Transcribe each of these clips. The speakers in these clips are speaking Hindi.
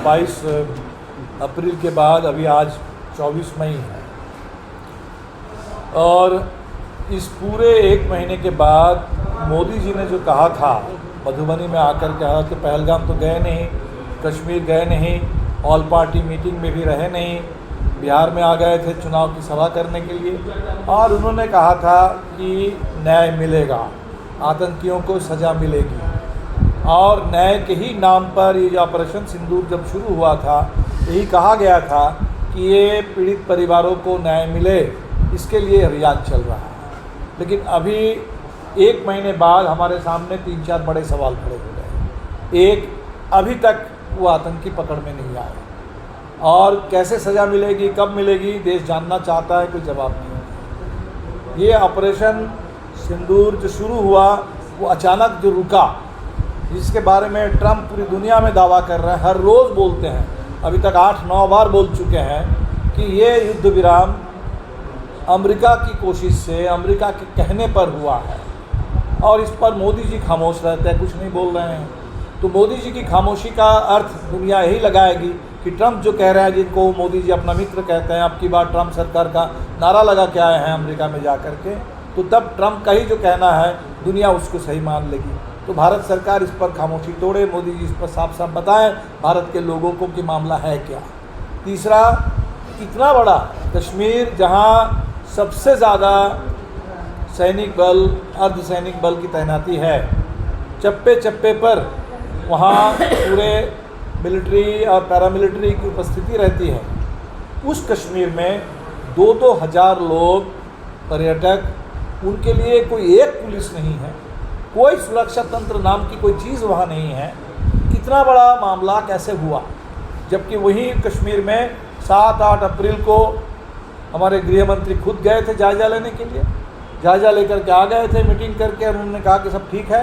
22 अप्रैल के बाद अभी आज 24 मई है और इस पूरे एक महीने के बाद मोदी जी ने जो कहा था, मधुबनी में आकर कहा कि पहलगाम तो गए नहीं, कश्मीर गए नहीं, ऑल पार्टी मीटिंग में भी रहे नहीं, बिहार में आ गए थे चुनाव की सभा करने के लिए, और उन्होंने कहा था कि न्याय मिलेगा, आतंकियों को सज़ा मिलेगी। और न्याय के ही नाम पर ये ऑपरेशन सिंदूर जब शुरू हुआ था, यही कहा गया था कि ये पीड़ित परिवारों को न्याय मिले, इसके लिए रियाज चल रहा है। लेकिन अभी एक महीने बाद हमारे सामने 3-4 बड़े सवाल खड़े हो गए। एक, अभी तक वो आतंकी पकड़ में नहीं आए और कैसे सज़ा मिलेगी, कब मिलेगी, देश जानना चाहता है, कोई जवाब नहीं है। ये ऑपरेशन सिंदूर जो शुरू हुआ वो अचानक जो रुका, जिसके बारे में ट्रंप पूरी दुनिया में दावा कर रहे हैं, हर रोज़ बोलते हैं, अभी तक 8-9 बार बोल चुके हैं कि ये युद्ध विराम अमेरिका की कोशिश से, अमेरिका के कहने पर हुआ है, और इस पर मोदी जी खामोश रहते हैं, कुछ नहीं बोल रहे हैं। तो मोदी जी की खामोशी का अर्थ दुनिया यही लगाएगी कि ट्रंप जो कह रहे हैं, जिनको मोदी जी अपना मित्र कहते हैं, अब की बार ट्रंप सरकार का नारा लगा के आए हैं अमेरिका में जा कर के, तो तब ट्रंप का ही जो कहना है दुनिया उसको सही मान लेगी। तो भारत सरकार इस पर खामोशी तोड़े, मोदी जी इस पर साफ साफ बताएं भारत के लोगों को कि मामला है क्या। तीसरा, इतना बड़ा कश्मीर जहां सबसे ज़्यादा सैनिक बल, अर्धसैनिक बल की तैनाती है, चप्पे चप्पे पर वहाँ पूरे मिलिट्री और पैरामिलिट्री की उपस्थिति रहती है। उस कश्मीर में 2-2 हज़ार लोग, पर्यटक, उनके लिए कोई एक पुलिस नहीं है, कोई सुरक्षा तंत्र नाम की कोई चीज़ वहाँ नहीं है। इतना बड़ा मामला कैसे हुआ? जबकि वही कश्मीर में 7-8 अप्रैल को हमारे गृह मंत्री खुद गए थे जायज़ा लेने के लिए, जायज़ा लेकर के आ गए थे मीटिंग करके, और उन्होंने कहा कि सब ठीक है।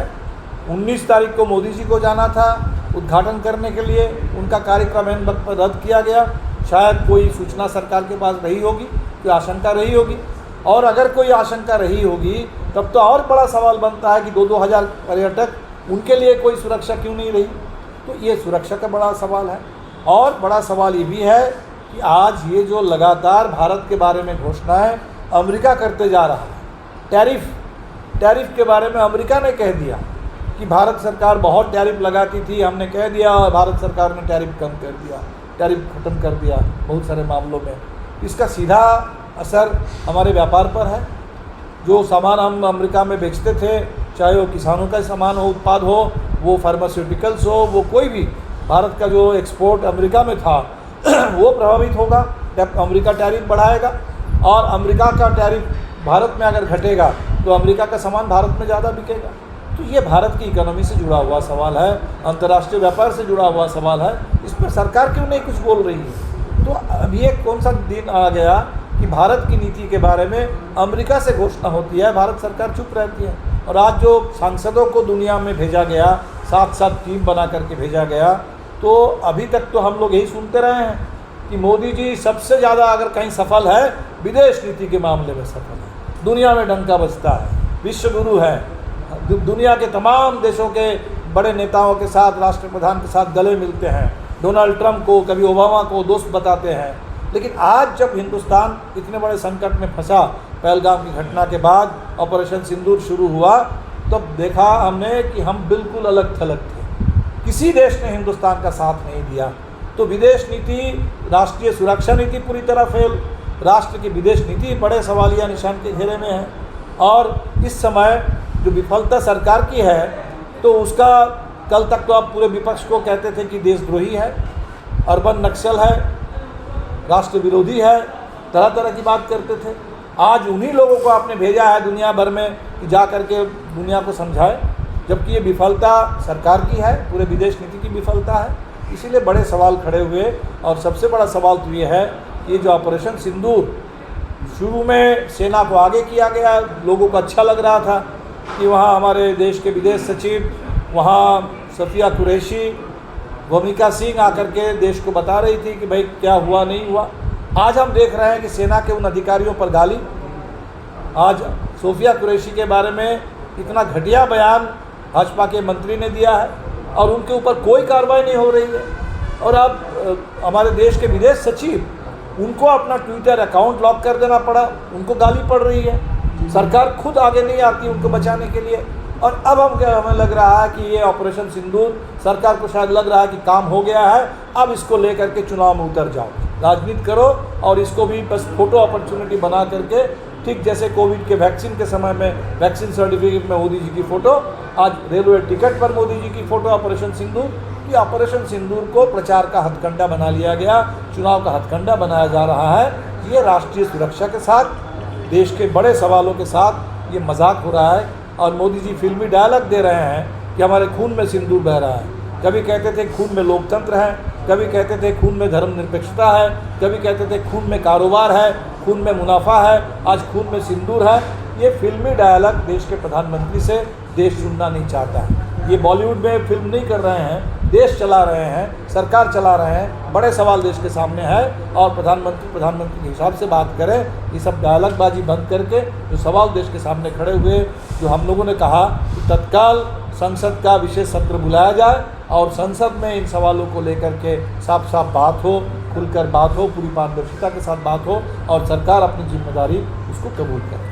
19 तारीख को मोदी जी को जाना था उद्घाटन करने के लिए, उनका कार्यक्रम इन वक्त पर रद्द किया गया। शायद कोई सूचना सरकार के पास रही होगी, कोई आशंका रही होगी, और अगर कोई आशंका रही होगी तब तो और बड़ा सवाल बनता है कि 2-2 हज़ार पर्यटक, उनके लिए कोई सुरक्षा क्यों नहीं रही? तो ये सुरक्षा का बड़ा सवाल है। और बड़ा सवाल ये भी है कि आज ये जो लगातार भारत के बारे में घोषणाएं अमेरिका करते जा रहा है, टैरिफ के बारे में अमेरिका ने कह दिया कि भारत सरकार बहुत टैरिफ लगाती थी, हमने कह दिया और भारत सरकार ने टैरिफ कम कर दिया, टैरिफ खत्म कर दिया बहुत सारे मामलों में। इसका सीधा असर हमारे व्यापार पर है। जो सामान हम अमेरिका में बेचते थे, चाहे वो किसानों का सामान हो, उत्पाद हो, वो फार्मास्यूटिकल्स हो, वो कोई भी, भारत का जो एक्सपोर्ट अमेरिका में था वो प्रभावित होगा। अमेरिका टैरिफ बढ़ाएगा, और अमेरिका का टैरिफ भारत में अगर घटेगा तो अमेरिका का सामान भारत में ज़्यादा बिकेगा। तो ये भारत की इकोनॉमी से जुड़ा हुआ सवाल है, अंतर्राष्ट्रीय व्यापार से जुड़ा हुआ सवाल है। इस पर सरकार क्यों नहीं कुछ बोल रही है? तो अभी एक कौन सा दिन आ गया कि भारत की नीति के बारे में अमेरिका से घोषणा होती है, भारत सरकार चुप रहती है। और आज जो सांसदों को दुनिया में भेजा गया, 7-7 टीम बना करके भेजा गया, तो अभी तक तो हम लोग यही सुनते रहे हैं कि मोदी जी सबसे ज़्यादा अगर कहीं सफल है, विदेश नीति के मामले में सफल है, दुनिया में डंका बजता है, विश्व गुरु है, दुनिया के तमाम देशों के बड़े नेताओं के साथ, राष्ट्रप्रधान के साथ गले मिलते हैं, डोनाल्ड ट्रंप को, कभी ओबामा को दोस्त बताते हैं। लेकिन आज जब हिंदुस्तान इतने बड़े संकट में फंसा, पहलगाम की घटना के बाद ऑपरेशन सिंदूर शुरू हुआ, तब देखा हमने कि हम बिल्कुल अलग थलग थे, किसी देश ने हिंदुस्तान का साथ नहीं दिया। तो विदेश नीति, राष्ट्रीय सुरक्षा नीति पूरी तरह फेल, राष्ट्र की विदेश नीति बड़े सवालिया निशान के घेरे में है। और इस समय जो विफलता सरकार की है, तो उसका कल तक तो आप पूरे विपक्ष को कहते थे कि देशद्रोही है, अर्बन नक्सल है, राष्ट्र विरोधी है, तरह तरह की बात करते थे। आज उन्हीं लोगों को आपने भेजा है दुनिया भर में कि जा करके दुनिया को समझाए, जबकि ये विफलता सरकार की है, पूरे विदेश नीति की विफलता है। इसीलिए बड़े सवाल खड़े हुए। और सबसे बड़ा सवाल तो ये है कि ये जो ऑपरेशन सिंदूर शुरू में सेना को आगे किया गया, लोगों को अच्छा लग रहा था कि वहाँ हमारे देश के विदेश सचिव, वहाँ सफिया कुरैशी, भूमिका सिंह आकर के देश को बता रही थी कि भाई क्या हुआ नहीं हुआ। आज हम देख रहे हैं कि सेना के उन अधिकारियों पर गाली, आज सोफिया कुरैशी के बारे में इतना घटिया बयान भाजपा के मंत्री ने दिया है और उनके ऊपर कोई कार्रवाई नहीं हो रही है। और अब हमारे देश के विदेश सचिव, उनको अपना ट्विटर अकाउंट लॉक कर देना पड़ा, उनको गाली पड़ रही है, सरकार खुद आगे नहीं आती उनको बचाने के लिए। और अब हमें लग रहा है कि ये ऑपरेशन सिंदूर, सरकार को शायद लग रहा है कि काम हो गया है, अब इसको लेकर के चुनाव में उतर जाओ, राजनीति करो और इसको भी बस फोटो अपॉर्चुनिटी बना करके, ठीक जैसे कोविड के वैक्सीन के समय में वैक्सीन सर्टिफिकेट में मोदी जी की फ़ोटो, आज रेलवे टिकट पर मोदी जी की फ़ोटो ऑपरेशन सिंदूर। कि ऑपरेशन सिंदूर को प्रचार का हथकंडा बना लिया गया, चुनाव का हथकंडा बनाया जा रहा है। ये राष्ट्रीय सुरक्षा के साथ, देश के बड़े सवालों के साथ ये मजाक हो रहा है। और मोदी जी फिल्मी डायलॉग दे रहे हैं कि हमारे खून में सिंदूर बह रहा है। कभी कहते थे खून में लोकतंत्र है, कभी कहते थे खून में धर्मनिरपेक्षता है, कभी कहते थे खून में कारोबार है, खून में मुनाफा है, आज खून में सिंदूर है। ये फिल्मी डायलॉग देश के प्रधानमंत्री से देश सुनना नहीं चाहता है। ये बॉलीवुड में फिल्म नहीं कर रहे हैं, देश चला रहे हैं, सरकार चला रहे हैं। बड़े सवाल देश के सामने है और प्रधानमंत्री के हिसाब से बात करें। ये सब डायलॉगबाजी बंद करके जो सवाल देश के सामने खड़े हुए, जो हम लोगों ने कहा कि तत्काल संसद का विशेष सत्र बुलाया जाए और संसद में इन सवालों को लेकर के साफ साफ बात हो, खुलकर बात हो, पूरी पारदर्शिता के साथ बात हो और सरकार अपनी जिम्मेदारी उसको कबूल करे।